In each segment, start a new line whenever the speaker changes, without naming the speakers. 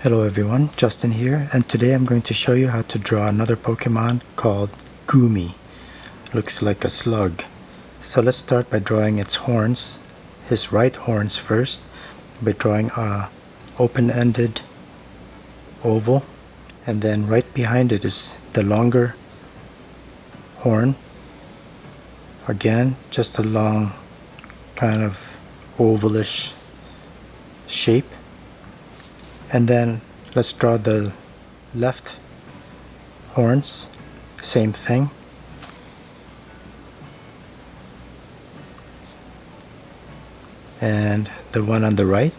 Hello everyone, Justin here, and today I'm going to show you how to draw another Pokemon called GOOMY. Looks like a slug. So let's start by drawing its horns, his right horns first, by drawing a open-ended oval, and then right behind it is the longer horn. Again, just a long kind of ovalish shape. And then let's draw the left horns, same thing. And the one on the right,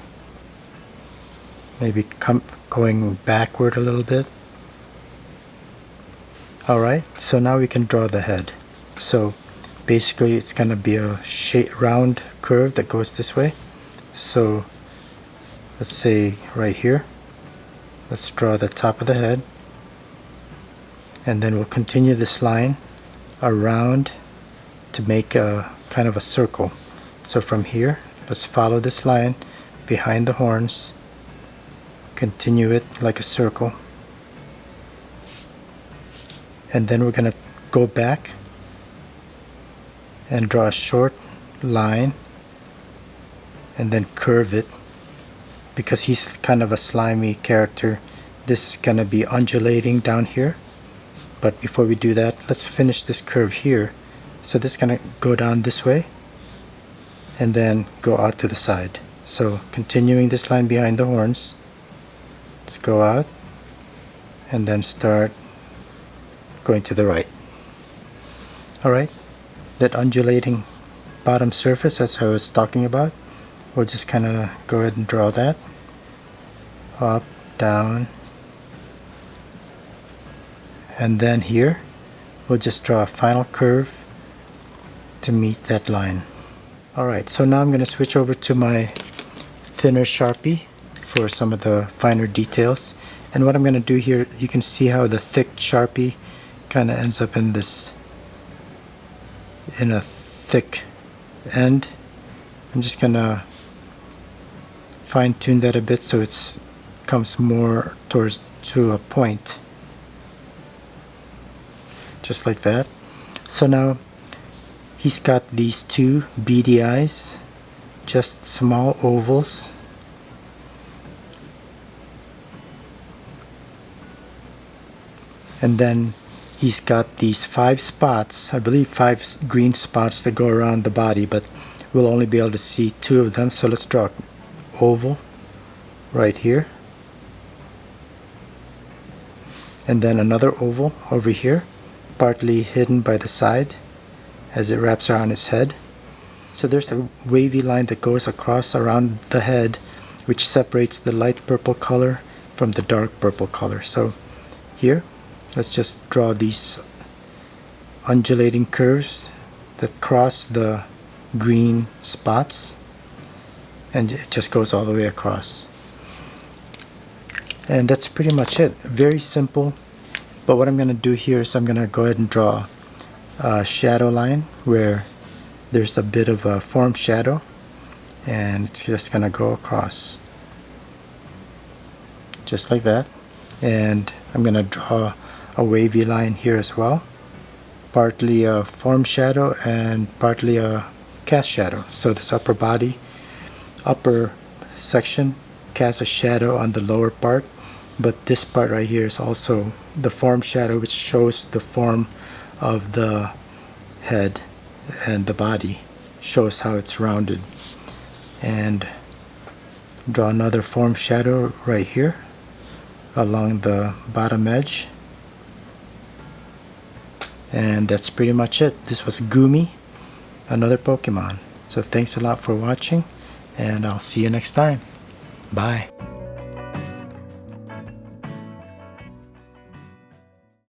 maybe going backward a little bit. Alright, so now we can draw the head. So basically it's going to be a round curve that goes this way. So let's say right here, let's draw the top of the head, and then we'll continue this line around to make a kind of a circle. So from here, let's follow this line behind the horns, continue it like a circle, and then we're going to go back and draw a short line and then curve it. Because he's kind of a slimy character, this is going to be undulating down here. But before we do that, let's finish this curve here. So this is going to go down this way and then go out to the side. So continuing this line behind the horns, let's go out and then start going to the right. Alright, that undulating bottom surface, as I was talking about, we'll just kind of go ahead and draw that. Up, down, and then here we'll just draw a final curve to meet that line. Alright, so now I'm going to switch over to my thinner Sharpie for some of the finer details. And what I'm going to do here, you can see how the thick Sharpie kind of ends up in a thick end. I'm just going to fine-tune that a bit so it comes more to a point, just like that. So now he's got these two beady eyes, just small ovals, and then he's got these 5 spots, I believe 5 green spots that go around the body, but we'll only be able to see 2 of them. So let's draw oval right here, and then another oval over here, partly hidden by the side as it wraps around his head. So there's a wavy line that goes across around the head, which separates the light purple color from the dark purple color. So here, let's just draw these undulating curves that cross the green spots, and it just goes all the way across. And that's pretty much it. Very simple. But what I'm going to do here is I'm going to go ahead and draw a shadow line where there's a bit of a form shadow, and it's just going to go across just like that. And I'm going to draw a wavy line here as well, partly a form shadow and partly a cast shadow. So this upper section casts a shadow on the lower part, but this part right here is also the form shadow, which shows the form of the head, and the body shows how it's rounded. And draw another form shadow right here along the bottom edge, and that's pretty much it. This was GOOMY, another Pokemon. So thanks a lot for watching, and I'll see you next time. Bye.